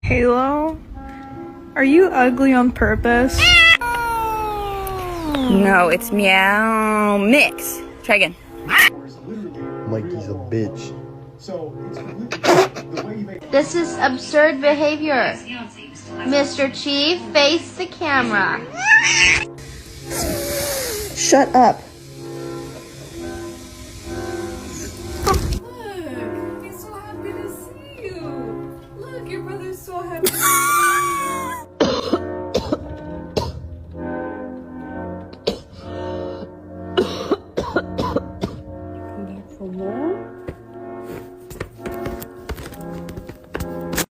Halo, are you ugly on purpose? No, it's meow mix. Try again. Mikey's a bitch. This is absurd behavior. Mr. Chief, face the camera. Shut up.